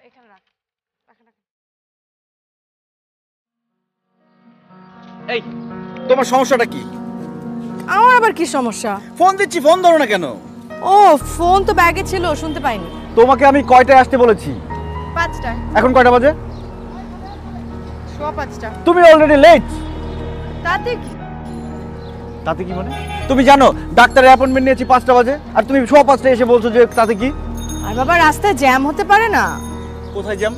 এখানে রাখ, রাখেন রাখেন। এই তোমার সমস্যাটা কি? আমার আবার কি সমস্যা? ফোন দিচ্ছি, ফোন ধরো না কেন? ও ফোন তো ব্যাগে ছিল, শুনতে পাইনি। তোমাকে আমি কয়টায় আসতে বলেছি? 5টায়। এখন কয়টা বাজে? 5:15। তুমি অলরেডি লেট। তাতে কি? তাতে কি মানে? তুমি জানো ডাক্তারের অ্যাপয়েন্টমেন্ট নিয়েছি 5টা বাজে, আর তুমি 5:15 এসে বলছো যে তাতে কি? আর বাবা রাস্তায় জ্যাম হতে পারে না। কোথায় জ্যাম?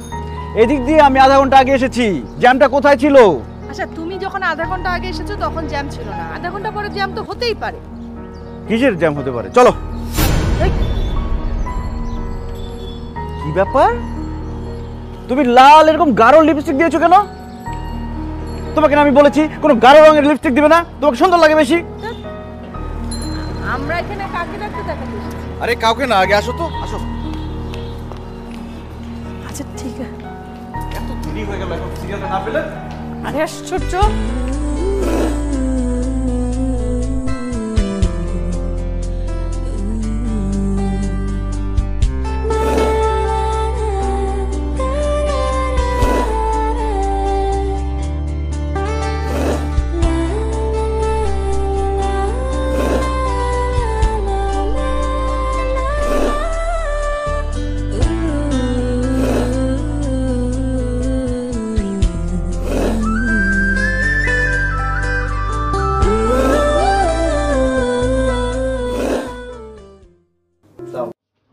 এদিক দিয়ে আমি আধা ঘন্টা আগে এসেছি, জ্যামটা কোথায় ছিল? আচ্ছা তুমি যখন আধা ঘন্টা আগে এসেছো তখন জ্যাম ছিল না, আধা ঘন্টা পরে জ্যাম তো হতেই পারে। কিসের জ্যাম হতে পারে? চলো। কি ব্যাপার, তুমি লাল এরকম গাঢ় লিপস্টিক দিয়েছো কেন? তোমাকে আমি বলেছি কোনো গাঢ় রঙের লিপস্টিক দিবে না, তোমাকে সুন্দর লাগে বেশি। আমরা এখানে কাকে ডাকতে দেখাতে এসেছি? আরে কাউকে না, আগে আসো তো, আসো। আচ্ছা ঠিক আছে। এত দেরি হয়ে গেল, এখন সিরিয়ালটা না পেলে? আরে আশ্চর্য।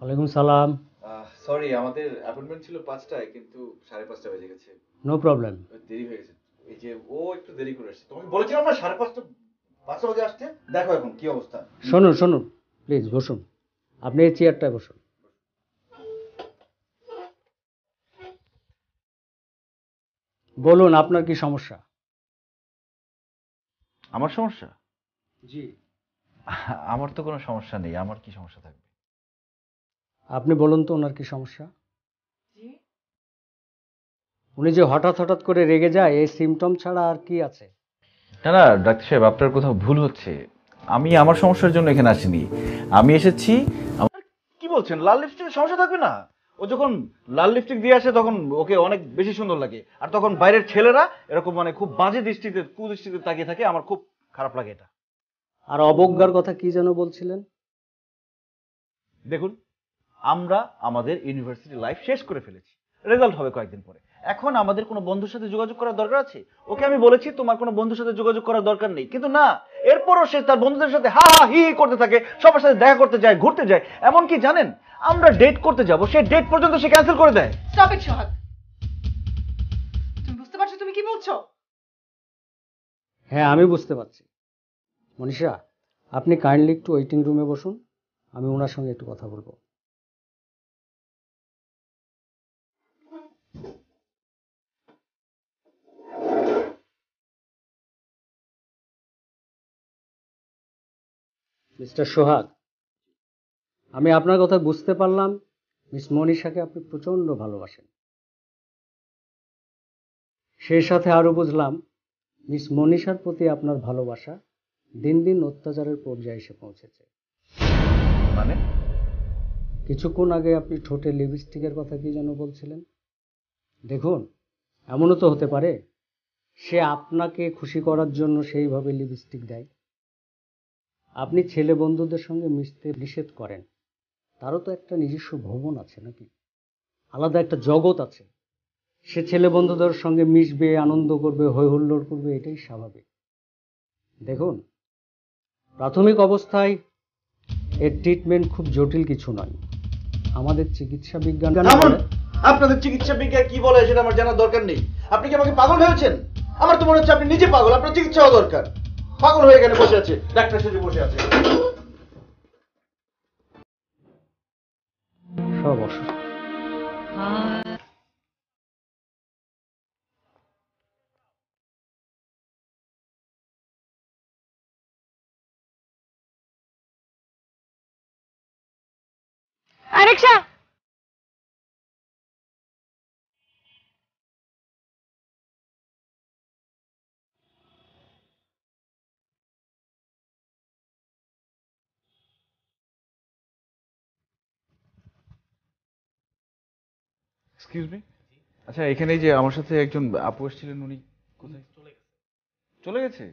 ওয়ালাইকুম সালাম। সরি, আমাদের অ্যাপয়েন্টমেন্ট ছিল 5টায়, কিন্তু 5:30 বেজে গেছে। No problem. দেরি হয়ে গেছে, এই যে ও একটু দেরি করে এসেছে। তোমাকে বলেছিলাম না 5:30 বাজে আসতে। দেখো এখন কি অবস্থা। শুনুন শুনুন, প্লিজ বসুন, আপনি এই চেয়ারটায় বসুন। বলুন আপনার কি সমস্যা? আমার সমস্যা? জি। আমার তো কোনো সমস্যা নেই, আমার কি সমস্যা থাকবে? আপনি বলুন তো ওনার কি সমস্যা। উনি যে হঠাৎ হঠাৎ করে রেগে যায়, এই সিমটম ছাড়া আর কি আছে? না না ডাক্তার সাহেব, আপনার কোথাও ভুল হচ্ছে। আমি আমার সমস্যার জন্য এখানে আসিনি, আমি এসেছি। কি বলছেন? লাল লিপস্টিকের সমস্যা থাকবে না? ও যখন লাল লিপস্টিক দিয়ে আসে তখন ওকে অনেক বেশি সুন্দর লাগে, আর তখন বাইরের ছেলেরা এরকম মানে খুব বাজে দৃষ্টিতে, কুদৃষ্টিতে তাকিয়ে থাকে, আমার খুব খারাপ লাগে এটা। আর অবজ্ঞার কথা কি যেন বলছিলেন? দেখুন, আমরা আমাদের ইউনিভার্সিটি লাইফ শেষ করে ফেলেছি, রেজাল্ট হবে কয়েকদিন পরে। এখন আমাদের কোনো বন্ধুর সাথে যোগাযোগ করার দরকার আছে? ওকে আমি বলেছি তোমার কোনো বন্ধুর সাথে যোগাযোগ করার দরকার নেই, কিন্তু না, এরপরও সে তার বন্ধুদের সাথে হা হা হি হি করতে থাকে, সবার সাথে দেখা করতে যায়, ঘুরতে যায়। এমন কি জানেন, আমরা ডেট করতে যাব, সে ডেট পর্যন্ত সে ক্যান্সেল করে দেয়। স্টপ ইট সোহাগ, তুমি বুঝতে পারছো তুমি কি বলছো? হ্যাঁ আমি বুঝতে পারছি। মনীষা, আপনি কাইন্ডলি একটু ওয়েটিং রুমে বসুন, আমি ওনার সঙ্গে একটু কথা বলবো। মিস্টার সোহাগ, আমি আপনার কথা বুঝতে পারলাম মিস মনীষাকে আপনি প্রচন্ড ভালোবাসেন। সেই সাথে আরো বুঝলাম মিস মনীষার প্রতি আপনার ভালোবাসা দিন দিন অত্যাচারের পর্যায়ে এসে পৌঁছেছে। মানে? কিছুক্ষণ আগে আপনি ঠোঁটে লিপস্টিকের কথা কি যেন বলছিলেন। দেখুন, এমনও তো হতে পারে সে আপনাকে খুশি করার জন্য সেইভাবে লিপস্টিক দেয়। আপনি ছেলে বন্ধুদের সঙ্গে মিশতে নিষেধ করেন, তারও তো একটা নিজস্ব ভবন আছে নাকি, আলাদা একটা জগৎ আছে। সে ছেলে বন্ধুদের সঙ্গে মিশবে, আনন্দ করবে, হৈ হুল্লোড় করবে, এটাই স্বাভাবিক। দেখুন, প্রাথমিক অবস্থায় এর ট্রিটমেন্ট খুব জটিল কিছু নয়। আমাদের চিকিৎসা বিজ্ঞান আপনাদের চিকিৎসা বিজ্ঞান কি বলে সেটা আমার জানার দরকার নেই। আপনি কি আমাকে পাগল ভেবেছেন? আমার তো মনে হচ্ছে আপনি নিজে পাগল, আপনার চিকিৎসা হওয়া দরকার। পাগল হয়ে এখানে বসে আছে, ডাক্তার সেজে বসে আছে। অথবা বসো। রিক্সা। এক্সকিউজ মি, আচ্ছা এখানে যে আমার সাথে একজন আপু এসেছিলেন, উনি কোথায়? চলে গেছে?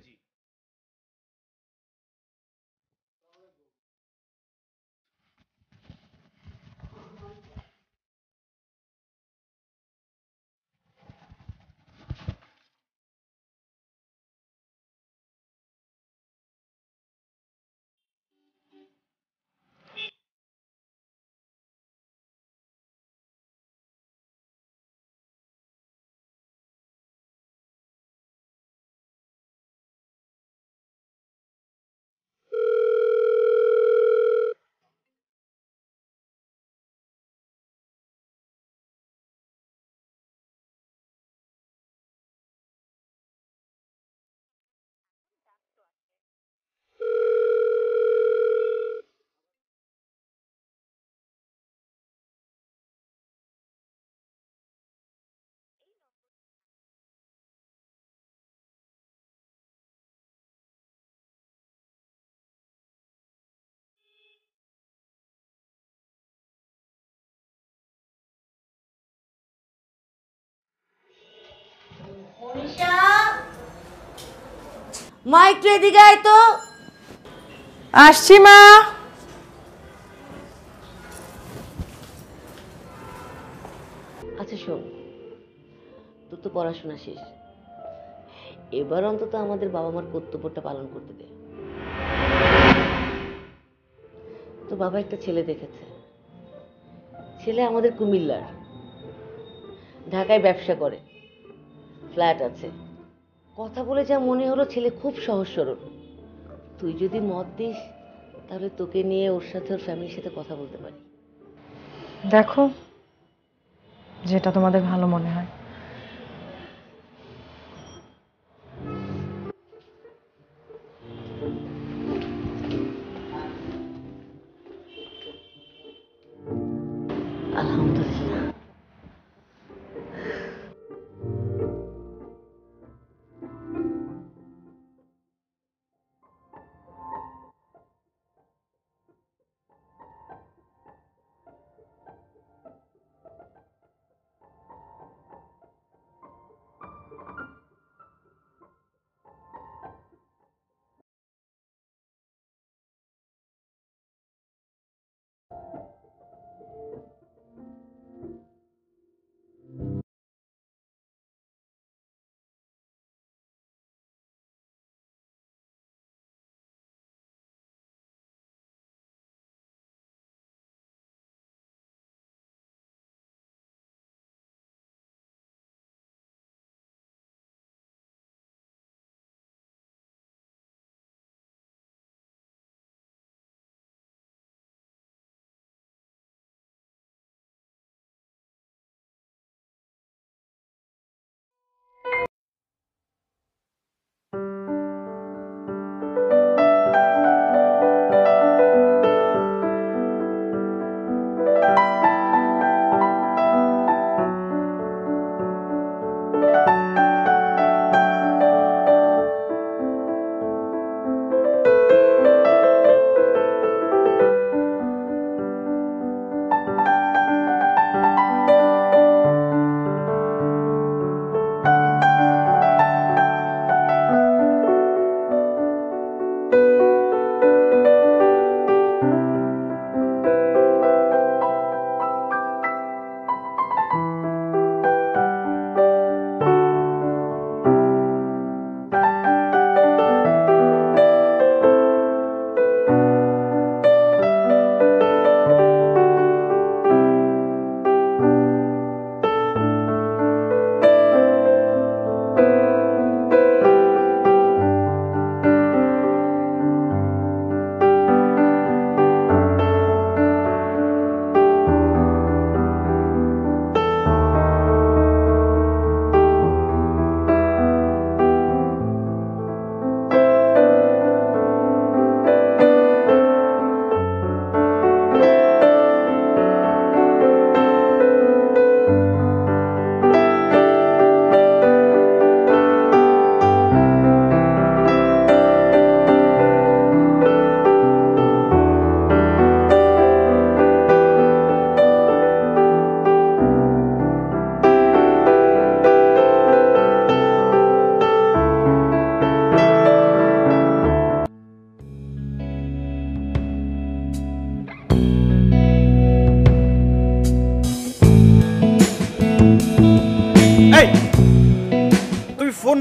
মা একটু এদিকে আয় তো। আসছি মা। আচ্ছা শোন, তোর তো পড়াশোনা শেষ, এবার অন্তত আমাদের বাবা মার কর্তব্যটা পালন করতে দে। তো বাবা একটা ছেলে দেখেছে, ছেলে আমাদের কুমিল্লার, ঢাকায় ব্যবসা করে, ফ্ল্যাট আছে। কথা বলে যা মনে হলো ছেলে খুব সহজ সরল। তুই যদি মত দিস তাহলে তোকে নিয়ে ওর সাথে ওর ফ্যামিলির সাথে কথা বলতে পারি। দেখো, যেটা তোমাদের ভালো মনে হয়। আলহামদুলিল্লাহ।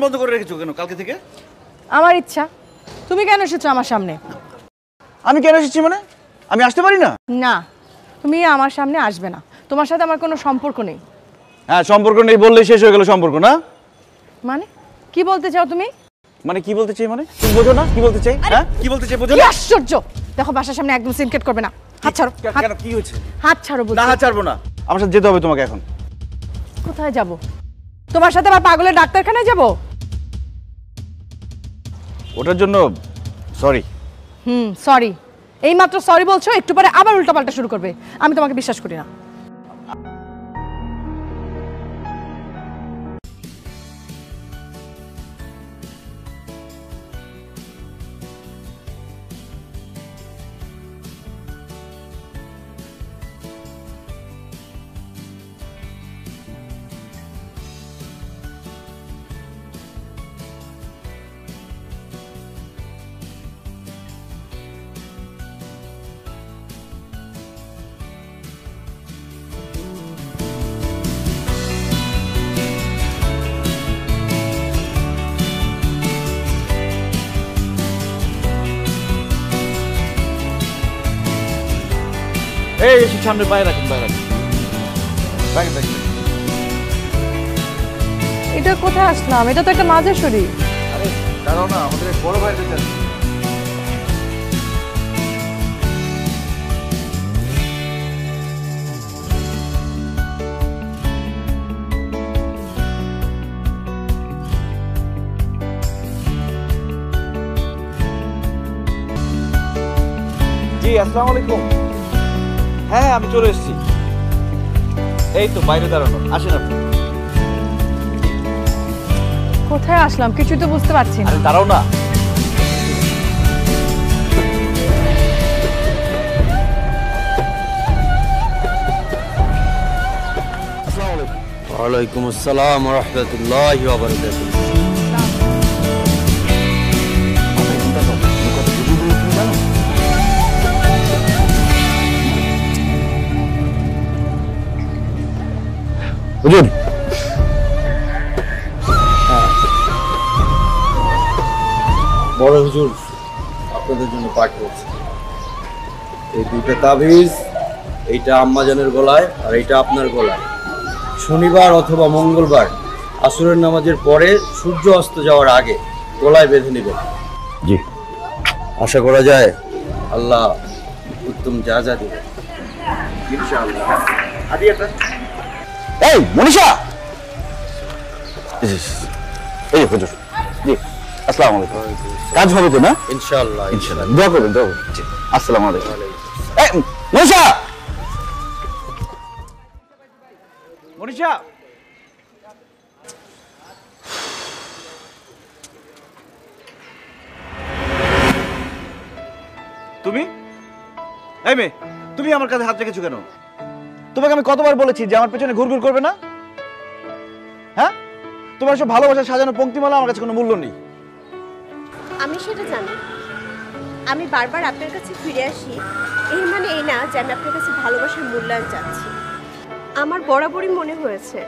বন্ধ করে রেখেছো কেন কালকে থেকে? আমার ইচ্ছা। তুমি কেন এসেছো আমার সামনে? আমি কেন এসেছি মানে? আমি আসতে পারি না? না, তুমি আমার সামনে আসবে না। তোমার সাথে আমার কোনো সম্পর্ক নেই। হ্যাঁ, সম্পর্ক নেই বললেই শেষ হয়ে গেল সম্পর্ক, না? মানে কি বলতে চাও তুমি? মানে কি বলতে চাই মানে? তুমি বোঝো না কি বলতে চাই? হ্যাঁ, কি বলতে চাই বোঝো কি না? আশ্চর্য! দেখো বাসার সামনে একদম সিনকেট করবে না। হাত ছাড়ো। কেন কি হয়েছে? হাত ছাড়ো বলছি। না, হাত ছাড়বো না। আমার সাথে যেতে হবে তোমাকে এখন। কোথায় যাব? তোমার সাথে আবার পাগলের ডাক্তারখানায় যাব? ওটার জন্য সরি। সরি। এইমাত্র সরি বলছো, একটু পরে আবার উল্টাপাল্টা শুরু করবে। আমি তোমাকে বিশ্বাস করি না। এই এসে সামনে বাইরে রাখুন, বাইরে রাখুন। বাইরে রাখুন। এটা কোথায় আসলাম? এটা তো একটা মাঝের শরীর। আরে দাঁড়াও না, আমাদের এক বড় ভাইয়ের কাছে। জি, আসসালামু আলাইকুম। হ্যাঁ, আমি চলে এসেছি। এই তো বাইরে দাঁড়ানো, আসেন আপনি। কোথায় আসলাম কিছুই তো বুঝতে পারছি না। আরে দাঁড়াও না। ওয়ালাইকুম আসসালাম ওয়া রাহমাতুল্লাহি ওয়া বারাকাতুহু। হুজুর, বড় হুজুর আপনাদের জন্য পাঠ করছে। এই দুইটা তাবিজ, এইটা আম্মাজানের গলায় আর এইটা আপনার গলায়, শনিবার অথবা মঙ্গলবার আসরের নামাজের পরে সূর্য অস্ত যাওয়ার আগে গলায় বেঁধে নেবেন। জি। আশা করা যায় আল্লাহ উত্তম যা যা দিবেন ইনশাআল্লাহ। আদি একটা। এই মনীষা, এই হুজুর। জি, আসসালামু আলাইকুম। কাজ হবে তো না? ইনশাআল্লাহ ইনশাআল্লাহ। দোয়া করবেন, দোয়া করবেন। জি, আসসালামু আলাইকুম। এই মনীষা, মনীষা। তুমি? এই মেয়ে, তুমি আমার কাছে হাত রেখেছো কেন? তোমাকে আমি কতবার বলেছি যে আমার পেছনে ঘুরঘুর করবে না? হ্যাঁ, তোমার সব ভালোবাসা সাজানো পংক্তিমালা আমার কাছে কোনো মূল্য নেই। আমি সেটা জানি। আমি বারবার আপনার কাছে ফিরে আসি, এর মানে এই না যে আমি আপনার কাছে ভালোবাসার মূল্যায়ন চাচ্ছি। আমার বরাবরই মনে হয়েছে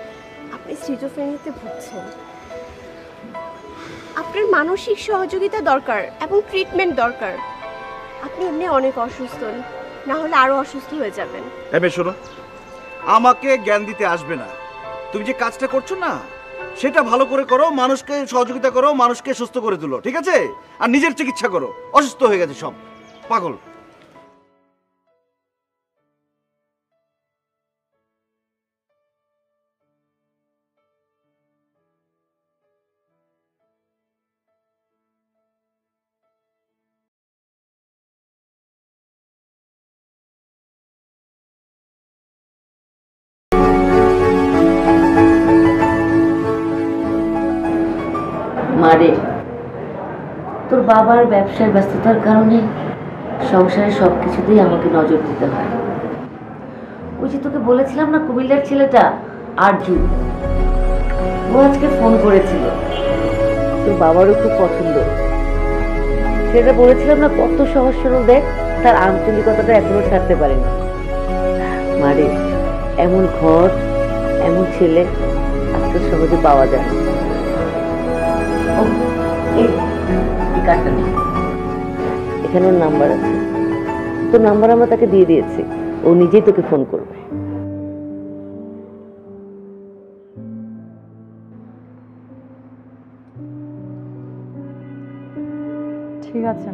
আপনি সিজোফ্রেনিতে ভুগছেন। আপনার মানসিক সহযোগিতা দরকার এবং ট্রিটমেন্ট দরকার। আপনি এমনি অনেক অসুস্থ, না হলে আরো অসুস্থ হয়ে যাবেন। এবে শোনো, আমাকে জ্ঞান দিতে আসবে না। তুমি যে কাজটা করছো না, সেটা ভালো করে করো, মানুষকে সহযোগিতা করো, মানুষকে সুস্থ করে তুলো, ঠিক আছে? আর নিজের চিকিৎসা করো। অসুস্থ হয়ে গেছে সব পাগল। মারে, তোর বাবার ব্যবসার ব্যস্ততার কারণে সংসারের সব কিছুতেই আমাকে নজর দিতে হয়। ওই যে তোকে বলেছিলাম না কুমিল্লার ছেলেটা আরজু, ও আজকে ফোন করেছিল। তোর বাবারও খুব পছন্দ। সেটা বলেছিলাম না কত সহজ সরল, দেখ তার আঞ্চলিকতাটা এখনো ছাড়তে পারেনি। মারে, এমন ঘর, এমন ছেলে আজকে সহজে পাওয়া যায় না। ও এই কার্ডটা নেই, এখানে ওর নাম্বার আছে, তোর নাম্বার আমরা তাকে দিয়ে দিয়েছি, ও নিজেই তোকে ফোন করবে। ঠিক আছে।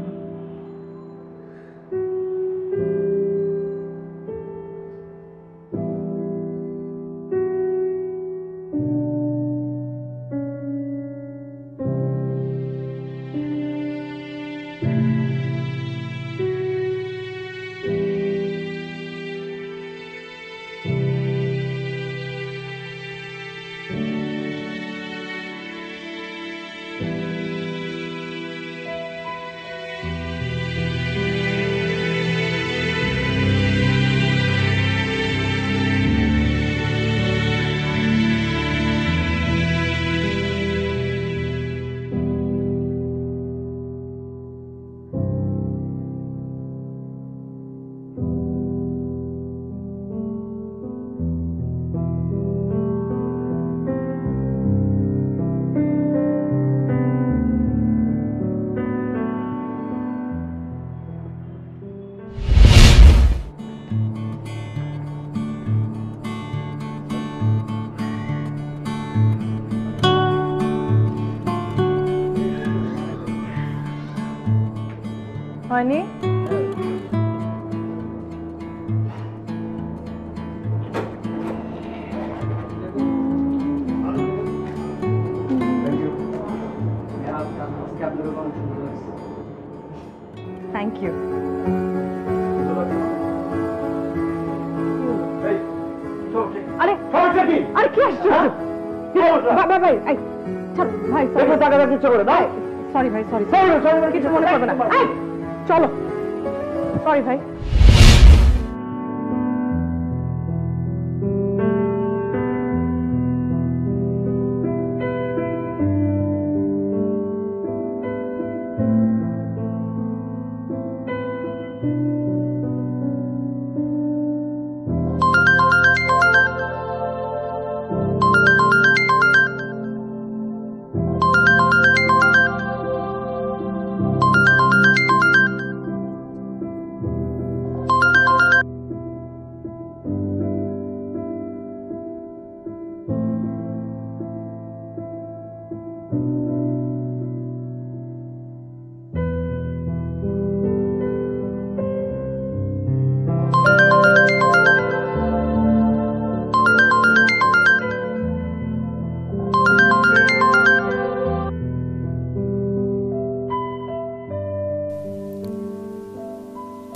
হয়নি? Thank you. আরে আরে কি আসছে? ভাই ভাই ভাই ভাই সরি ভাই, সরি কিছু মনে করবে না, চলো। সরি ভাই।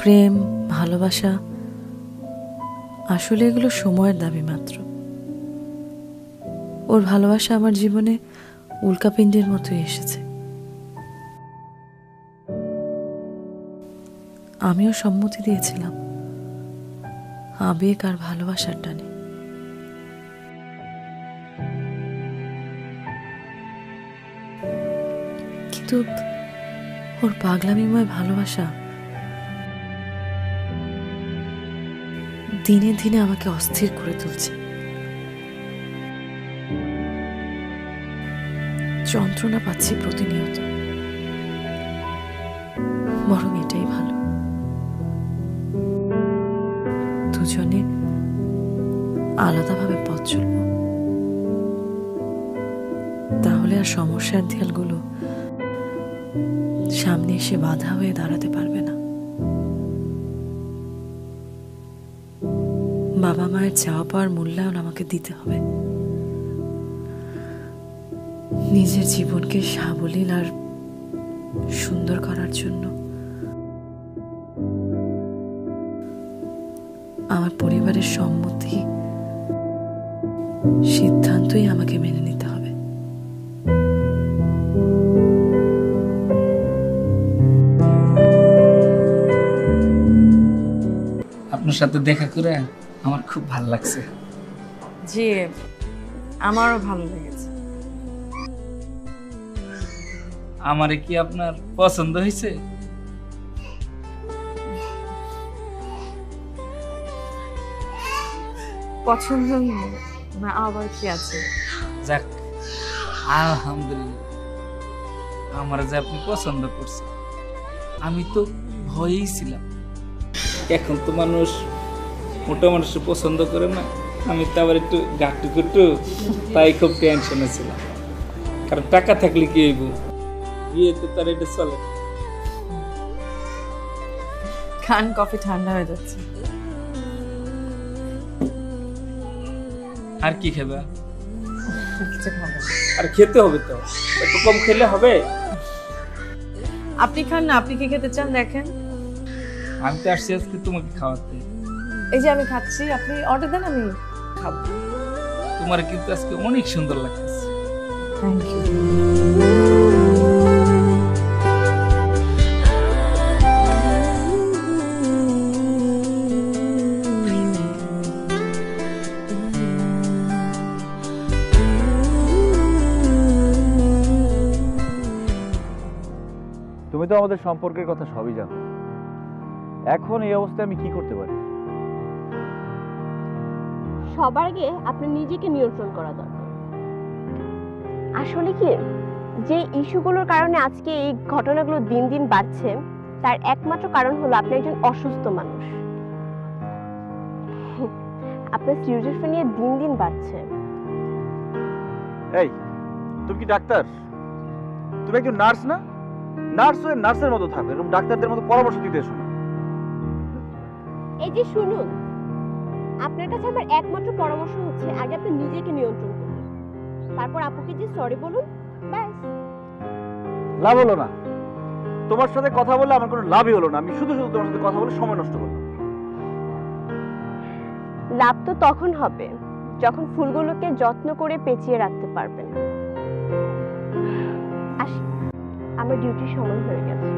প্রেম, ভালোবাসা আসলে এগুলো সময়ের দাবি মাত্র। ওর ভালোবাসা আমার জীবনে উল্কাপিণ্ডের মতোই এসেছে। আমিও সম্মতি দিয়েছিলাম আবেগ আর ভালোবাসার টানে। কিন্তু ওর পাগলামিময় ভালোবাসা দিনে দিনে আমাকে অস্থির করে তুলছে। যন্ত্রণা পাচ্ছি প্রতিনিয়ত। বরং এটাই ভালো, দুজনে আলাদাভাবে পথ চলব, তাহলে আর সমস্যার দেয়ালগুলো সামনে এসে বাধা হয়ে দাঁড়াতে পারবে না। বাবা মায়ের চাওয়া পাওয়ার মূল্যায়ন আমাকে দিতে হবে। নিজের জীবনকে সাবলীল আর সুন্দর করার জন্য আমার পরিবারের সম্মতি, সিদ্ধান্তই আমাকে মেনে নিতে হবে। আপনার সাথে দেখা করে আমার খুব ভালো লাগছে। জি, আমারও ভালো লেগেছে। আমারে কি আপনার পছন্দ হয়েছে? পছন্দ না আবার কি আছে? যাক, আলহামদুলিল্লাহ। আমার যে আপনি পছন্দ করছেন, আমি তো ভয়েই ছিলাম। এখন তো মানুষ মোটা মানুষের পছন্দ করে না, আমি তো আবার একটু গাট্টু কুট্টু, তাই খুব টেনশনে ছিলাম। কারণ টাকা থাকলে কি হইব, বিয়েতে তার এটা চলে। খান, কফি ঠান্ডা হয়ে যাচ্ছে। আর কি খাবে? কিছু খাবো না। আর খেতে হবে তো, এত কম খেলে হবে? আপনি খান না, আপনি কি খেতে চান দেখেন। আমি তো আসছি আজকে তোমাকে খাওয়াতে। এই যে আমি খাচ্ছি, আপনি অর্ডার দেন, আমি খাবো। তোমার কিন্তু আজকে অনেক সুন্দর লাগতেছে। Thank you. তুমি তো আমাদের সম্পর্কের কথা সবই জানো। এখন এই অবস্থায় আমি কি করতে পারি? সবার আগে আপনার নিজেকে নিয়ন্ত্রণ করা দরকার। আসলে কি, যে ইস্যুগুলোর কারণে আজকে এই ঘটনাগুলো দিন দিন বাড়ছে, তার একমাত্র কারণ হলো আপনি একজন অসুস্থ মানুষ। আপনার সিরিয়াসনেস দিন দিন বাড়ছে। এই, তুমি কি ডাক্তার? তুমি একজন নার্স না? নার্স হয়ে নার্সের মতো থাকো, এরকম ডাক্তারদের মতো পরামর্শ দিতে এসো না। এই যে শুনুন, আপনার কাছে আমার একমাত্র পরামর্শ হচ্ছে আগে আপনি নিজেকে নিয়ন্ত্রণ করুন, তারপর আপুকে যে সরি বলুন, ব্যাস। লাভ হলো না, তোমার সাথে কথা বলে আমার কোনো লাভই হলো না। আমি শুধু শুধু তোমার সাথে কথা বলে সময় নষ্ট করলাম। লাভ তো তখন হবে যখন ফুলগুলোকে যত্ন করে পেঁচিয়ে রাখতে পারবেন। আসি, আমার ডিউটির সময় হয়ে গেছে।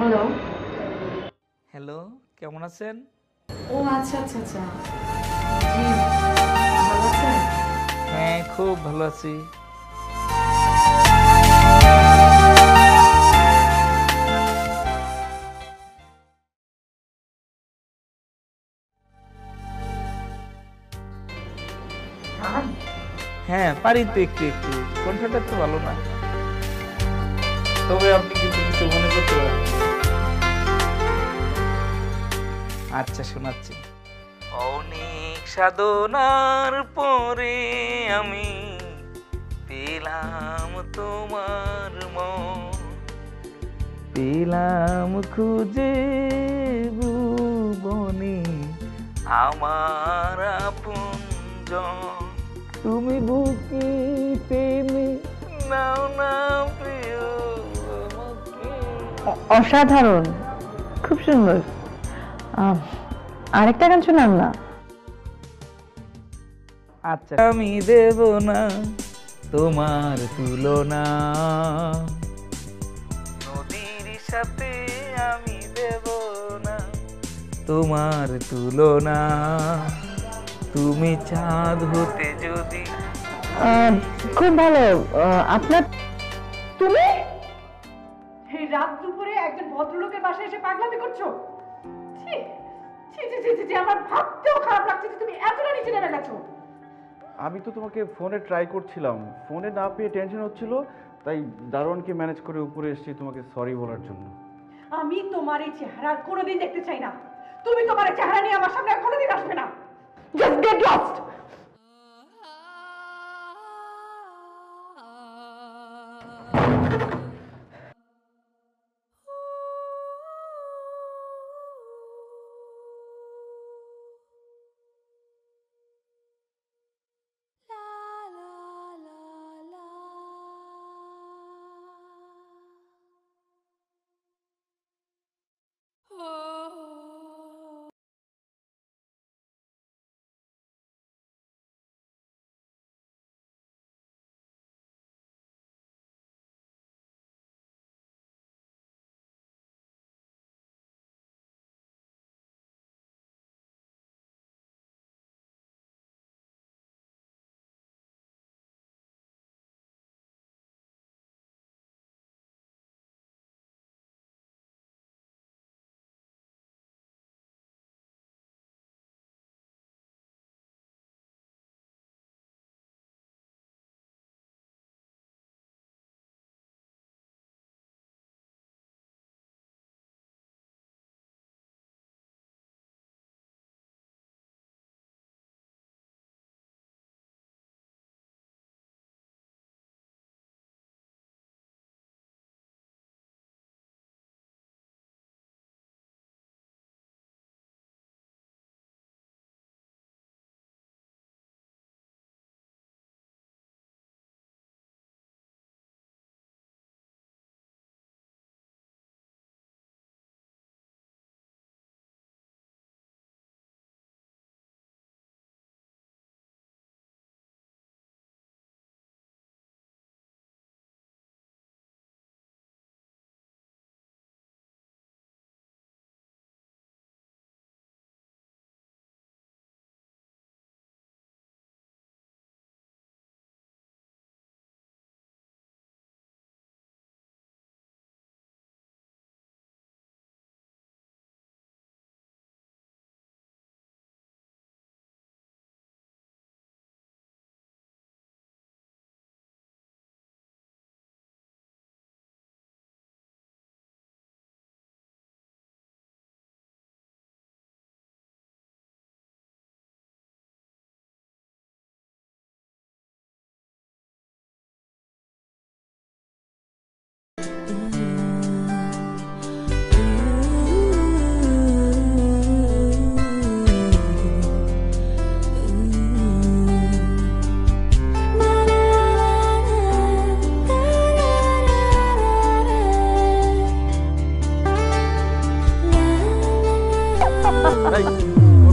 হ্যালো। হ্যালো, কেমন আছেন? ও আচ্ছা আচ্ছা আচ্ছা, জি ভালো আছেন? হ্যাঁ, খুব ভালো আছি। হ্যাঁ, পারি তো একটু একটু, কণ্ঠটা তো ভালো না, তবে আপনি কিন্তু কিছু মনে করতে পারেন। আচ্ছা, শোনাচ্ছি। অনেক সাধনার পরে আমি পেলাম তোমার মন, পেলাম খুঁজে ভুবনে আমার আপনজন, তুমি বুকে টেনে নাও না প্রিয় আমাকে। অসাধারণ, খুব সুন্দর। আরেকটা গান শোনান না। আচ্ছা, আমি দেব না তোমার তুলনা, নদীর সাথে আমি দেব না তোমার তুলনা, তুমি চাঁদ হতে যদি। খুব ভালো। আপনার তুমি এই রাত দুপুরে একজন ভদ্রলোকের বাসায় এসে পাগলামি করছো? ছি ছি ছি ছি ছি, আমার ভাবতেও খারাপ লাগছে যে তুমি এতটা নিচে নেমে গেছো। আমি তো তোমাকে ফোনে ট্রাই করছিলাম, ফোনে না পেয়ে টেনশন হচ্ছিল, তাই দারোয়ানকে ম্যানেজ করে উপরে এসেছি তোমাকে সরি বলার জন্য। আমি তোমার এই চেহারা আর কোনোদিন দেখতে চাই না। তুমি তোমার এই চেহারা নিয়ে আমার সামনে আর কোনোদিন আসবে না। Just get lost.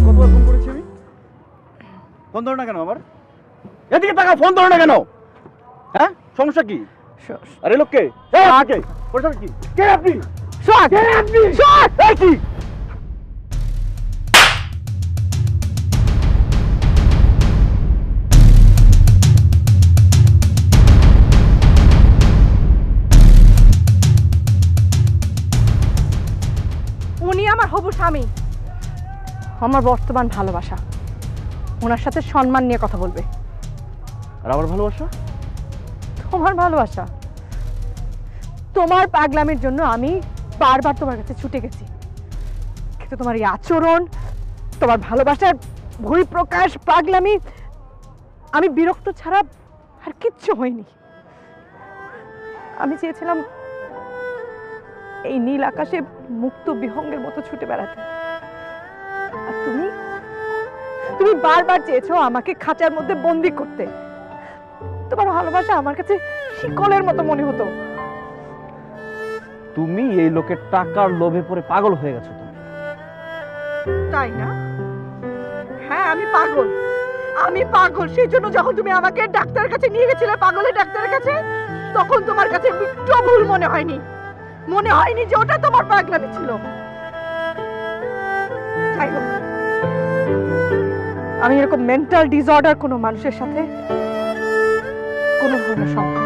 কতবার ফোন করেছি আমি? ফোন ধরো না কেন আমার? এদিকে টাকা ফোন ধরো না কেন? হ্যাঁ, সমস্যা কি? আরে লোক কে? কে? কি? কে আপনি? কে আপনি? এই কি? উনি আমার হবু স্বামী, আমার বর্তমান ভালোবাসা। ওনার সাথে সম্মান নিয়ে কথা বলবে। আর আমার ভালোবাসা? তোমার ভালোবাসা? তোমার পাগলামির জন্য আমি বারবার তোমার কাছে ছুটে গেছি, কিন্তু তোমার এই আচরণ, তোমার ভালোবাসার বহিঃপ্রকাশ, পাগলামি, আমি বিরক্ত ছাড়া আর কিচ্ছু হয়নি। আমি চেয়েছিলাম এই নীল আকাশে মুক্ত বিহঙ্গের মতো ছুটে বেড়াতে, আর তুমি তুমি বারবার চেয়েছো আমাকে খাঁচার মধ্যে বন্দি করতে। তোমার ভালোবাসা আমার কাছে শিকলের মতো মনে হতো। তুমি এই লোকের টাকার লোভে পড়ে পাগল হয়ে গেছো। তুমি তাই না? হ্যাঁ, আমি পাগল, আমি পাগল। সেই জন্য যখন তুমি আমাকে ডাক্তারের কাছে নিয়ে গেছিলে, পাগলের ডাক্তারের কাছে, তখন তোমার কাছে একটু ভুল মনে হয়নি? মনে হয়নি যে ওটা তোমার পাগলামি ছিল? যাই হোক, আমি এরকম মেন্টাল ডিসঅর্ডার কোনো মানুষের সাথে কোনো ধরনের সম্পর্ক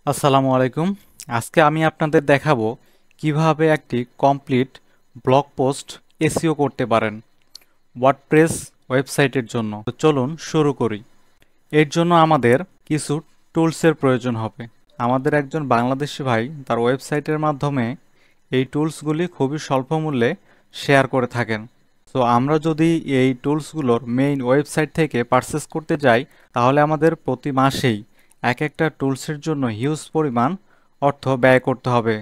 আসসালামু আলাইকুম। আজকে আমি আপনাদের দেখাবো কিভাবে একটি কমপ্লিট ব্লগ পোস্ট এসইও করতে পারেন ওয়ার্ডপ্রেস ওয়েবসাইটের জন্য। তো চলুন শুরু করি। এর জন্য আমাদের কিছু টুলসের প্রয়োজন হবে। আমাদের একজন বাংলাদেশি ভাই তার ওয়েবসাইটের মাধ্যমে এই টুলসগুলি খুবই স্বল্প মূল্যে শেয়ার করে থাকেন। তো আমরা যদি এই টুলসগুলোর মেইন ওয়েবসাইট থেকে পারচেস করতে যাই তাহলে আমাদের প্রতি মাসেই এক একটা টুলসের জন্য হিউজ পরিমাণ অর্থ ব্যয় করতে হবে।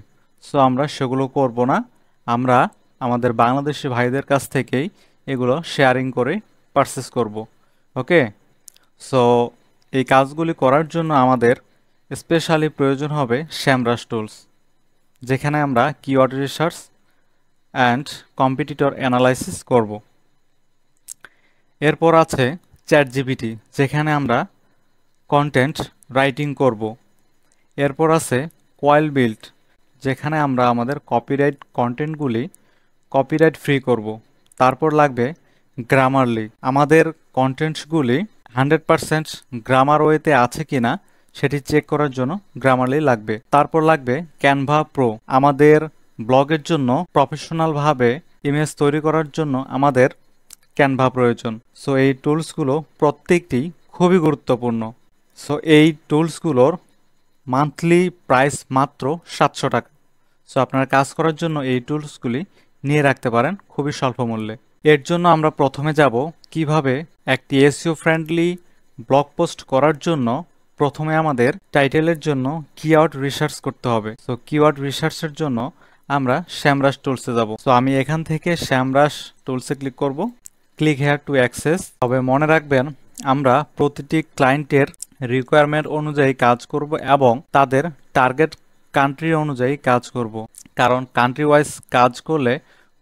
সো আমরা সেগুলো করব না, আমরা আমাদের বাংলাদেশি ভাইদের কাছ থেকেই এগুলো শেয়ারিং করে পারচেস করব। ওকে, সো এই কাজগুলি করার জন্য আমাদের স্পেশালি প্রয়োজন হবে স্যামরাশ টুলস, যেখানে আমরা keyword research and competitor analysis করব। এরপর আছে চ্যাটজিপিটি, যেখানে আমরা কন্টেন্ট রাইটিং করব। এরপর আছে কয়েল বিল্ড, যেখানে আমরা আমাদের কপিরাইট কন্টেন্টগুলি কপিরাইট ফ্রি করব। তারপর লাগবে গ্রামারলি, আমাদের কন্টেন্টসগুলি 100% গ্রামার ওয়েতে আছে কিনা সেটি চেক করার জন্য গ্রামারলি লাগবে। তারপর লাগবে ক্যানভা প্রো, আমাদের ব্লগের জন্য প্রফেশনালভাবে ইমেজ তৈরি করার জন্য আমাদের ক্যানভা প্রয়োজন। সো এই টুলসগুলো প্রত্যেকটি খুবই গুরুত্বপূর্ণ। সো এই টুলসগুলোর মান্থলি প্রাইস মাত্র 700 টাকা। সো আপনারা কাজ করার জন্য এই টুলসগুলি নিয়ে রাখতে পারেন খুবই স্বল্প মূল্যে। এর জন্য আমরা প্রথমে যাব কিভাবে একটি এসইও ফ্রেন্ডলি ব্লগ পোস্ট করার জন্য প্রথমে আমাদের টাইটেলের জন্য কিওয়ার্ড রিসার্চ করতে হবে। সো কিওয়ার্ড রিসার্চের জন্য আমরা স্যামরাশ টুলসে যাব। সো আমি এখান থেকে স্যামরাশ টুলসে ক্লিক করব। Click here to access. তবে মনে রাখবেন আমরা প্রতিটি ক্লায়েন্টের রিকোয়ারমেন্ট অনুযায়ী কাজ করব এবং তাদের টার্গেট কান্ট্রি অনুযায়ী কাজ করব, কারণ কান্ট্রি ওয়াইজ কাজ করলে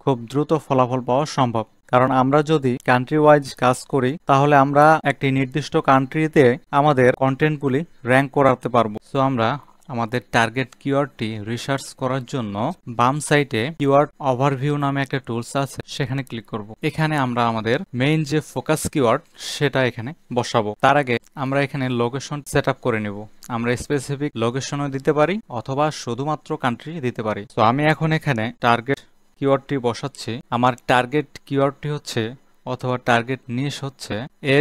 খুব দ্রুত ফলাফল পাওয়া সম্ভব। কারণ আমরা যদি কান্ট্রি ওয়াইজ কাজ করি তাহলে আমরা একটি নির্দিষ্ট কান্ট্রিতে আমাদের কন্টেন্টগুলি র্যাঙ্ক করাতে পারবো। সো আমরা আমাদের টার্গেট কিওয়ার্ডটি রিসার্চ করার জন্য বাম সাইডে কিওয়ার্ড ওভারভিউ নামে একটা টুলস আছে, সেখানে ক্লিক করব। এখানে আমরা আমাদের মেইন যে ফোকাস কিওয়ার্ড সেটা এখানে বসাবো। তার আগে আমরা এখানে লোকেশন সেট আপ করে নেব। আমরা স্পেসিফিক লোকেশনও দিতে পারি অথবা শুধুমাত্র কান্ট্রি দিতে পারি। তো আমি এখন এখানে টার্গেট কিওয়ার্ডটি বসাচ্ছি। আমার টার্গেট কিওয়ার্ডটি হচ্ছে অথবা টার্গেট নিশ হচ্ছে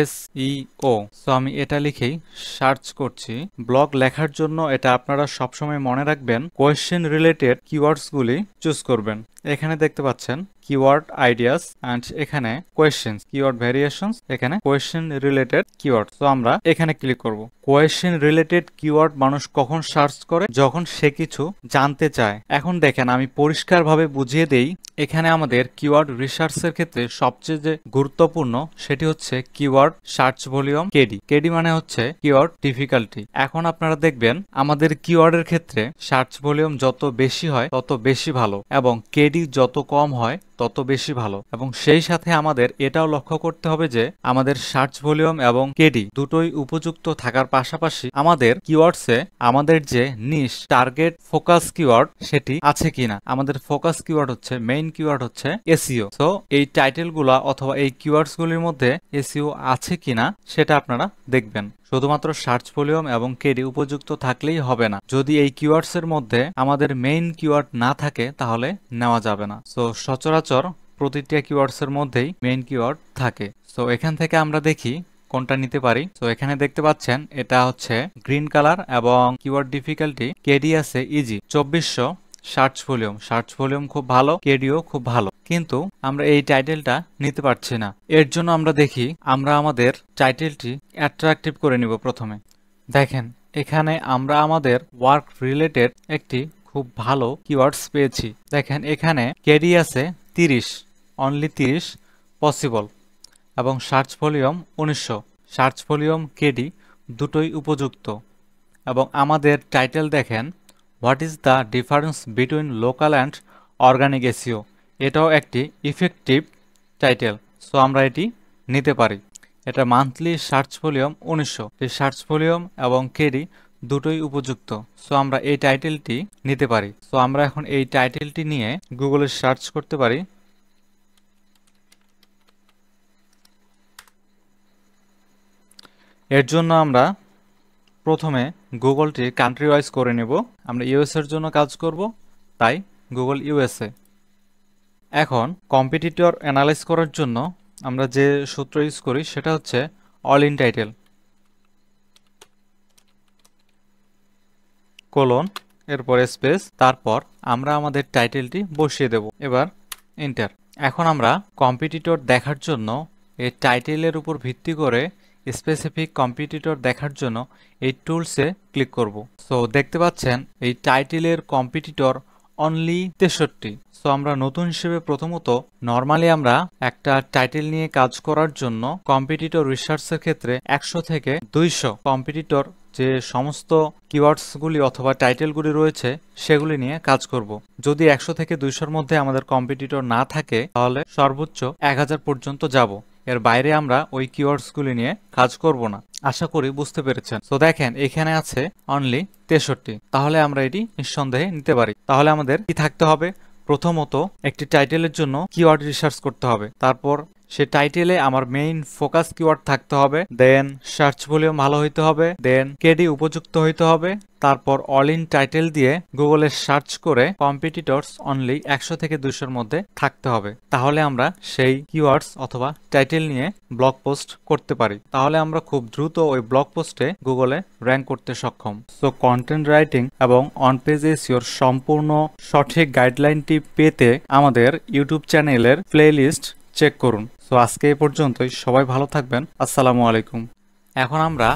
SEO। সো আমি এটা লিখেই সার্চ করছি। ব্লগ লেখার জন্য এটা আপনারা সবসময় মনে রাখবেন, কোয়েশ্চেন রিলেটেড কিওয়ার্ডসগুলি চুজ করবেন। এখানে দেখতে পাচ্ছেন কিওয়ার্ড আইডিয়াস অ্যান্ড এখানে কোয়েশ্চেন, কিওয়ার্ড ভেরিয়েশনস, এখানে কোয়েশ্চেন রিলেটেড কিওয়ার্ড। তো আমরা এখানে ক্লিক করব। কোয়েশ্চেন রিলেটেড কিওয়ার্ড মানুষ কখন সার্চ করে? যখন সে কিছু জানতে চায়। এখন দেখেন আমি পরিষ্কারভাবে বুঝিয়ে দেই। এখানে আমাদের কিওয়ার্ড রিসার্চের ক্ষেত্রে সবচেয়ে যে গুরুত্বপূর্ণ সেটি হচ্ছে keyword search volume KD. KD মানে হচ্ছে কিওয়ার্ড ডিফিকাল্টি। এখন আপনারা দেখবেন আমাদের কিওয়ার্ডের ক্ষেত্রে সার্চ ভলিউম যত বেশি হয় তত বেশি ভালো এবং কেডি যত কম হয় তত বেশি ভালো। এবং সেই সাথে আমাদের এটাও লক্ষ্য করতে হবে যে আমাদের সার্চ ভলিউম এবং কেডি দুটোই উপযুক্ত থাকার পাশাপাশি আমাদের কিওয়ার্ডসে আমাদের যে নিশ টার্গেট ফোকাস কিওয়ার্ড সেটি আছে কিনা। আমাদের ফোকাস কিওয়ার্ড হচ্ছে, মেইন কিওয়ার্ড হচ্ছে এসইও। সো এই টাইটেলগুলা অথবা এই কিওয়ার্ডসগুলির মধ্যে এসইও আছে কিনা সেটা আপনারা দেখবেন। শুধুমাত্র সার্চ ভলিউম এবং কেডি উপযুক্ত থাকলেই হবে না। যদি এই কিওয়ার্ডস এর মধ্যে আমাদের মেইন কিওয়ার্ড না থাকে তাহলে নেওয়া যাবে না। সো সচরাচর প্রতিটা কিওয়ার্ডস এর মধ্যেই মেইন কিওয়ার্ড থাকে। সো এখান থেকে আমরা দেখি কোনটা নিতে পারি। তো এখানে দেখতে পাচ্ছেন এটা হচ্ছে গ্রিন কালার এবং কিওয়ার্ড ডিফিকাল্টি কেডি আছে ইজি 2400। সার্চ ভলিউম খুব ভালো, কেডিও খুব ভালো, কিন্তু আমরা এই টাইটেলটা নিতে পারছি না। এর জন্য আমরা দেখি আমরা আমাদের টাইটেলটি অ্যাট্রাকটিভ করে নিব। প্রথমে দেখেন এখানে আমরা আমাদের ওয়ার্ক রিলেটেড একটি খুব ভালো কিওয়ার্ডস পেয়েছি। দেখেন এখানে কেডি আছে 30, অনলি 30 পসিবল এবং search volume 1900। Search volume KD দুটোই উপযুক্ত এবং আমাদের টাইটেল দেখেন what is the difference between local and organic SEO. এটাও একটি ইফেক্টিভ টাইটেল। সো আমরা এটি নিতে পারি। এটা মান্থলি সার্চ ভলিউম 1900। এই সার্চ ভলিউম এবং কেডি দুটোই উপযুক্ত। সো আমরা এই টাইটেলটি নিতে পারি। সো আমরা এখন এই টাইটেলটি নিয়ে গুগলে সার্চ করতে পারি। এর জন্য আমরা প্রথমে গুগলটি কান্ট্রি ওয়াইজ করে নেব। আমরা ইউএস এর জন্য কাজ করব, তাই গুগল ইউএসএ। এখন কম্পিটিটর অ্যানালাইজ করার জন্য আমরা যে সূত্র ইউজ করি সেটা হচ্ছে অল ইন টাইটেল কোলন এরপরে স্পেস, তারপর আমরা আমাদের টাইটেলটি বসিয়ে দেব। এবার এন্টার। এখন আমরা কম্পিটিটর দেখার জন্য এই টাইটেলের উপর ভিত্তি করে স্পেসিফিক কম্পিটিটর দেখার জন্য এই টুলসে ক্লিক করব। সো দেখতে পাচ্ছেন এই টাইটেলের কম্পিটিটর অনলি 63। সো আমরা নতুন হিসেবে প্রথমত নর্মালি আমরা একটা টাইটেল নিয়ে কাজ করার জন্য কম্পিটিটর রিসার্চের ক্ষেত্রে 100 থেকে 200 কম্পিটিটর যে সমস্ত কিওয়ার্ডসগুলি অথবা টাইটেলগুলি রয়েছে সেগুলি নিয়ে কাজ করব। যদি 100 থেকে 200-র মধ্যে আমাদের কম্পিটিটর না থাকে তাহলে সর্বোচ্চ 1000 পর্যন্ত যাব। এর বাইরে আমরা ওই কিওয়ার্ডসগুলি নিয়ে কাজ করব না। আশা করি বুঝতে পেরেছেন। তো দেখেন এখানে আছে অনলি 63, তাহলে আমরা এটি নিঃসন্দেহে নিতে পারি। তাহলে আমাদের কি থাকতে হবে? প্রথমত একটি টাইটেলের জন্য কিওয়ার্ড রিসার্চ করতে হবে, তারপর সে টাইটেলে আমার মেইন ফোকাস কিওয়ার্ড থাকতে হবে, দেন সার্চ ভলিউম ভালো হইতে হবে, দেন কেডি উপযুক্ত হইতে হবে, তারপর অল ইন টাইটেল দিয়ে গুগলে সার্চ করে কম্পিটিটরস অনলি 100 থেকে 200-র মধ্যে থাকতে হবে। তাহলে আমরা সেই কিওয়ার্ডস অথবা টাইটেল নিয়ে ব্লগ পোস্ট করতে পারি। তাহলে আমরা খুব দ্রুত ওই ব্লগ পোস্টে গুগলে র্যাঙ্ক করতে সক্ষম। সো কন্টেন্ট রাইটিং এবং অন পেজ এসইওর সম্পূর্ণ সঠিক গাইডলাইনটি পেতে আমাদের ইউটিউব চ্যানেলের প্লেলিস্ট চেক করুন। সো আজকে এই পর্যন্তই, সবাই ভালো থাকবেন। আসসালামু আলাইকুম। এখন আমরা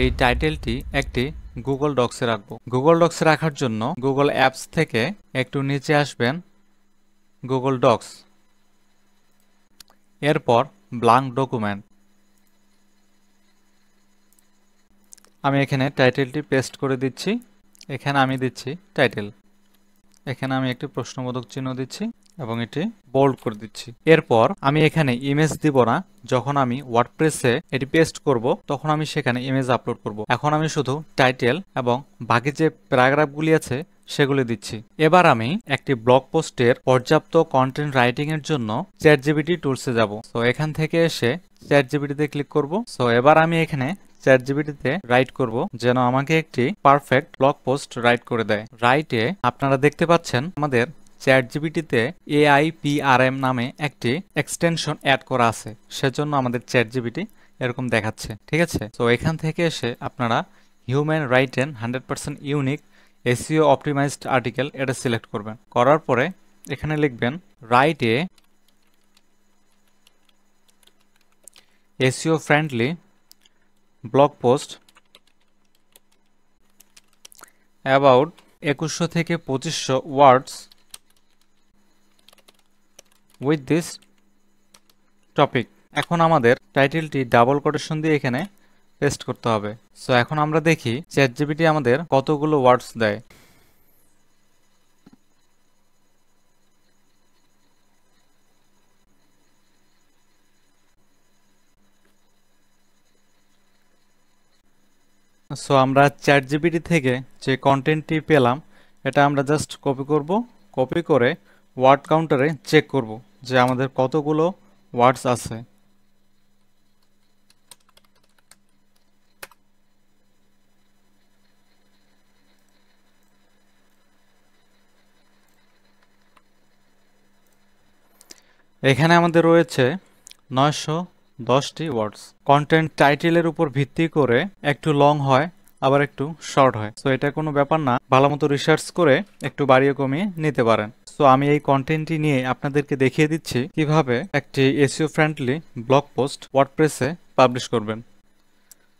এই টাইটেলটি একটি গুগল ডক্সে রাখবো। গুগল ডক্সে রাখার জন্য গুগল অ্যাপস থেকে একটু নিচে আসবেন, গুগল ডক্স, এরপর ব্ল্যাঙ্ক ডকুমেন্ট। আমি এখানে টাইটেলটি পেস্ট করে দিচ্ছি। এখানে আমি দিচ্ছি টাইটেল, এখানে আমি একটি প্রশ্নবোধক চিহ্ন দিচ্ছি এবং এটি বোল্ড করে দিচ্ছি। এরপর আমি এখানে ইমেজ দিব না, যখন আমি ওয়ার্ডপ্রেসে এটি পেস্ট করব তখন আমি সেখানে ইমেজ আপলোড করব। এখন আমি শুধু টাইটেল এবং বাকি যে প্যারাগ্রাফগুলি আছে সেগুলি দিচ্ছি। এবার আমি একটি ব্লগ পোস্টের পর্যাপ্ত কন্টেন্ট রাইটিং এর জন্য চ্যাটজিপিটি টুলসে যাব। সো এখান থেকে এসে চ্যাটজিপিটিতে ক্লিক করব। সো এবার আমি এখানে চ্যাটজিপিটিতে রাইট করব যেন আমাকে একটি পারফেক্ট ব্লগ পোস্ট রাইট করে দেয়। রাইটে আপনারা দেখতে পাচ্ছেন আমাদের চ্যাটজিপিটিতে AIPRM নামে একটি এক্সটেনশন অ্যাড করা আছে, সেজন্য আমাদের চ্যাটজিপিটি এরকম দেখাচ্ছে। ঠিক আছে, তো এখান থেকে এসে আপনারা human written 100% unique SEO optimised article এটা সিলেক্ট করবেন। করার পরে এখানে লিখবেন রাইটে SEO friendly blog post about 2100 থেকে 2500 ওয়ার্ডস উইথ দিস টপিক। এখন আমাদের টাইটেলটি ডাবল কোটেশন দিয়ে এখানে পেস্ট করতে হবে। সো এখন আমরা দেখি চ্যাটজিপিটি আমাদের কতগুলো ওয়ার্ডস দেয়। সো আমরা চ্যাটজিপিটি থেকে যে কন্টেন্টটি পেলাম এটা আমরা জাস্ট কপি করব। কপি করে ওয়ার্ড কাউন্টারে চেক করব যে আমাদের কতগুলো ওয়ার্ডস আছে। এখানে আমাদের রয়েছে 910টি ওয়ার্ডস। কন্টেন্ট টাইটেলের উপর ভিত্তি করে একটু লং হয় আবার একটু শর্ট হয়। সো এটা কোনো ব্যাপার না, ভালো মতো রিসার্চ করে একটু বাড়িয়ে কমিয়ে নিতে পারেন। সো আমি এই কন্টেন্টটি নিয়ে আপনাদেরকে দেখিয়ে দিচ্ছি কিভাবে একটি SEO ফ্রেন্ডলি ব্লগ পোস্ট ওয়ার্ডপ্রেসে পাবলিশ করবেন।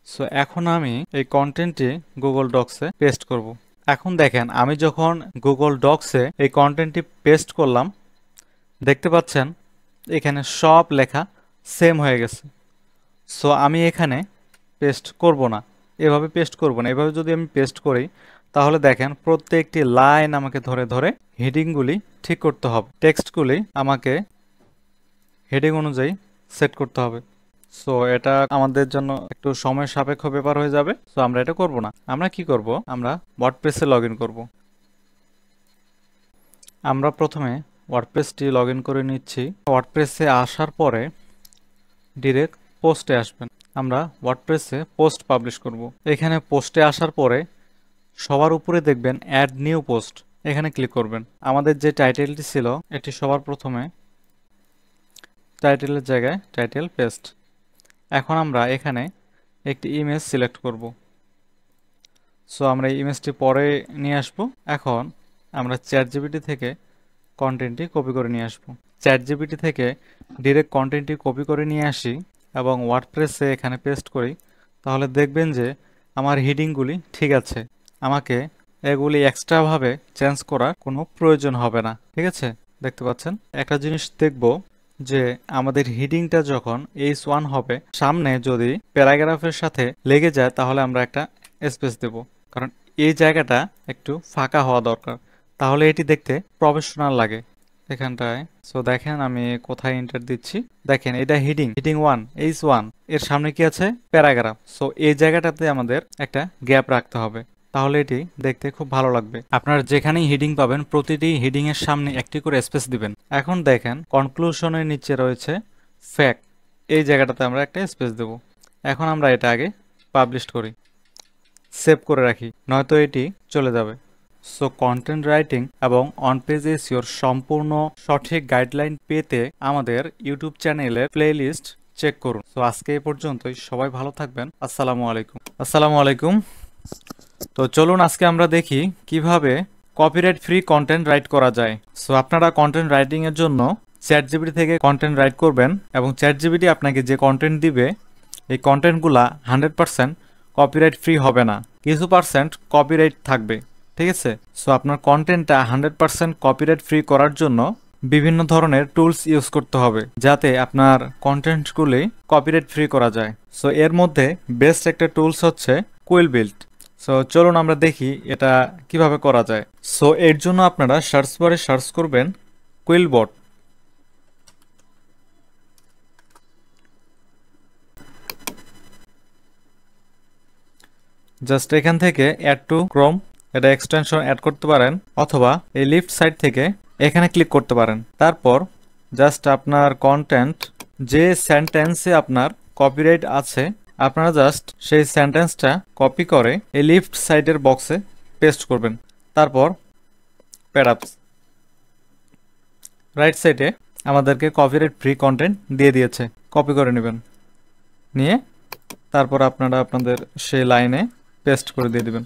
সো এখন আমি এই কন্টেন্টটি গুগল ডক্সে পেস্ট করব। এখন দেখেন আমি যখন গুগল ডক্সে এই কন্টেন্টটি পেস্ট করলাম দেখতে পাচ্ছেন এখানে সব লেখা সেম হয়ে গেছে। সো আমি এখানে পেস্ট করব না, এভাবে পেস্ট করব না। এভাবে যদি আমি পেস্ট করি তাহলে দেখেন প্রত্যেকটি লাইন আমাকে ধরে ধরে হেডিংগুলি ঠিক করতে হবে, টেক্সটগুলি আমাকে হেডিং অনুযায়ী সেট করতে হবে। সো এটা আমাদের জন্য একটু সময় সাপেক্ষ ব্যাপার হয়ে যাবে। সো আমরা এটা করব না। আমরা কি করব, আমরা ওয়ার্ডপ্রেসে লগ ইন করব। আমরা প্রথমে ওয়ার্ডপ্রেসটি লগ ইন করে নিচ্ছি। ওয়ার্ডপ্রেসে আসার পরে ডিরেক্ট পোস্টে আসবেন। আমরা ওয়ার্ডপ্রেসে পোস্ট পাবলিশ করব। এখানে পোস্টে আসার পরে সবার উপরে দেখবেন অ্যাড নিউ পোস্ট, এখানে ক্লিক করবেন। আমাদের যে টাইটেলটি ছিল এটি সবার প্রথমে টাইটেলের জায়গায় টাইটেল পেস্ট। এখন আমরা এখানে একটি ইমেজ সিলেক্ট করব। সো আমরা এই ইমেজটি পরে নিয়ে আসব। এখন আমরা চ্যাটজিপিটি থেকে কন্টেন্টটি কপি করে নিয়ে আসব। চ্যাটজিপিটি থেকে ডিরেক্ট কন্টেন্টটি কপি করে নিয়ে আসি এবং ওয়ার্ডপ্রেসে এখানে পেস্ট করি, তাহলে দেখবেন যে আমার হিডিংগুলি ঠিক আছে। আমাকে এগুলি এক্সট্রাভাবে চেঞ্জ করার কোনো প্রয়োজন হবে না। ঠিক আছে, দেখতে পাচ্ছেন। একটা জিনিস দেখব যে আমাদের হিডিংটা যখন H1 হবে, সামনে যদি প্যারাগ্রাফের সাথে লেগে যায় তাহলে আমরা একটা স্পেস দেব, কারণ এই জায়গাটা একটু ফাঁকা হওয়া দরকার, তাহলে এটি দেখতে প্রফেশনাল লাগে এখানটায়। সো দেখেন আমি কোথায় এন্টার দিচ্ছি, দেখেন এটা হিডিং 1 H1, এর সামনে কি আছে প্যারাগ্রাফ। সো এই জায়গাটাতে আমাদের একটা গ্যাপ রাখতে হবে, তাহলে এটি দেখতে খুব ভালো লাগবে। আপনারা যেখানেই হিডিং পাবেন প্রতিটি হিডিং এর সামনে একটি করে স্পেস দিবেন। এখন দেখেন কনক্লুশনের নিচে রয়েছে ফ্যাক্ট, এই জায়গাটাতে আমরা একটা স্পেস দেব। এখন আমরা এটা আগে পাবলিশ করি, সেভ করে রাখি, নয়তো এটি চলে যাবে। সো কন্টেন্ট রাইটিং এবং অন পেজ এসইওর সম্পূর্ণ সঠিক গাইডলাইন পেতে আমাদের ইউটিউব চ্যানেলের প্লেলিস্ট চেক করুন। সো আজকে এই পর্যন্তই, সবাই ভালো থাকবেন। আসসালামু আলাইকুম। আসসালামু আলাইকুম। তো চলুন আজকে আমরা দেখি কিভাবে কপিরাইট ফ্রি কন্টেন্ট রাইট করা যায়। সো আপনারা কন্টেন্ট রাইটিং এর জন্য চ্যাটজিপিটি থেকে কন্টেন্ট রাইট করবেন এবং চ্যাটজিপিটি আপনাকে যে কন্টেন্ট দিবে এই কন্টেন্টগুলা 100% কপিরাইট ফ্রি হবে না, কিছু পার্সেন্ট কপিরাইট থাকবে। ঠিক আছে, সো আপনার কন্টেন্টটা 100% কপিরাইট ফ্রি করার জন্য বিভিন্ন ধরনের টুলস ইউজ করতে হবে যাতে আপনার কন্টেন্টগুলি কপিরাইট ফ্রি করা যায়। সো এর মধ্যে বেস্ট একটা টুলস হচ্ছে কুইলবিল্ট। সো চলুন আমরা দেখি এটা কিভাবে করা যায়। সো এর জন্য আপনারা সার্চ বারে সার্চ করবেন কুইলবট। জাস্ট এখান থেকে অ্যাড টু ক্রোম এটা এক্সটেনশন অ্যাড করতে পারেন, অথবা এই লিফট সাইড থেকে এখানে ক্লিক করতে পারেন। তারপর জাস্ট আপনার কন্টেন্ট যে সেন্টেন্সে আপনার কপিরাইট আছে আপনারা জাস্ট সেই সেন্টেন্সটা কপি করে এই লিফট সাইডের বক্সে পেস্ট করবেন। তারপর প্যারাপস রাইট সাইডে আমাদেরকে কপিরাইট ফ্রি কন্টেন্ট দিয়ে দিয়েছে, কপি করে নেবেন, নিয়ে তারপর আপনারা আপনাদের সেই লাইনে পেস্ট করে দিয়ে দিবেন,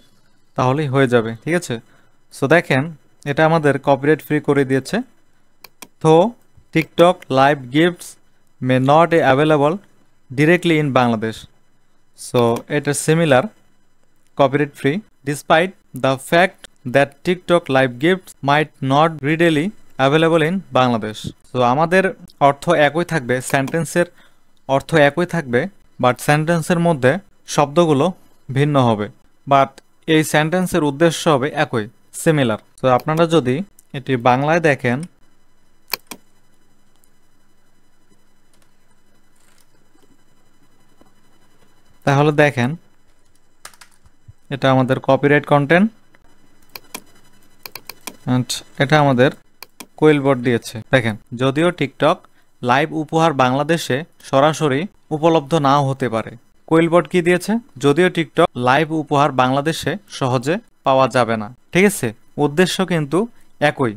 তাহলেই হয়ে যাবে। ঠিক আছে, সো দেখেন এটা আমাদের কপিরাইট ফ্রি করে দিয়েছে। তো TikTok live gifts may not a available directly in Bangladesh. So এটা similar copyright free despite the fact that TikTok live gifts might not readily available in Bangladesh. So আমাদের অর্থ একই থাকবে, সেন্টেন্সের অর্থ একই থাকবে, বাট সেন্টেন্সের মধ্যে শব্দগুলো ভিন্ন হবে, বাট এই সেন্টেন্সের উদ্দেশ্য হবে একই, সিমিলার। তো আপনারা যদি এটি বাংলায় দেখেন, তাহলে দেখেন এটা আমাদের কপিরাইট কন্টেন্ট এন্ড এটা আমাদের কুইলবট দিয়েছে। দেখেন যদিও টিকটক লাইভ উপহার বাংলাদেশে সরাসরি উপলব্ধ নাও হতে পারে, কুইলবট কি দিয়েছে, যদিও টিকটক লাইভ উপহার বাংলাদেশে সহজে পাওয়া যাবে না। ঠিক আছে, উদ্দেশ্য কিন্তু একই,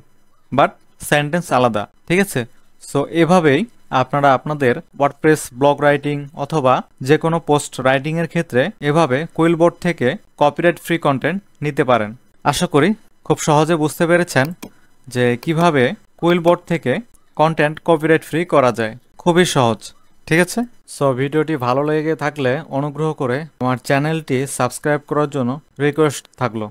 বাট সেন্টেন্স আলাদা। ঠিক আছে, সো এভাবেই আপনারা আপনাদের ওয়ার্ডপ্রেস ব্লগ রাইটিং অথবা যে কোনো পোস্ট রাইটিং এর ক্ষেত্রে এভাবে কুইলবট থেকে কপিরাইট ফ্রি কন্টেন্ট নিতে পারেন। আশা করি খুব সহজে বুঝতে পেরেছেন যে কিভাবে কুইলবট থেকে কন্টেন্ট কপিরাইট ফ্রি করা যায়, খুবই সহজ। ঠিক আছে, সো ভিডিওটি ভালো লেগে থাকলে অনুগ্রহ করে আমার চ্যানেলটি সাবস্ক্রাইব করার জন্য রিকোয়েস্ট থাকলো।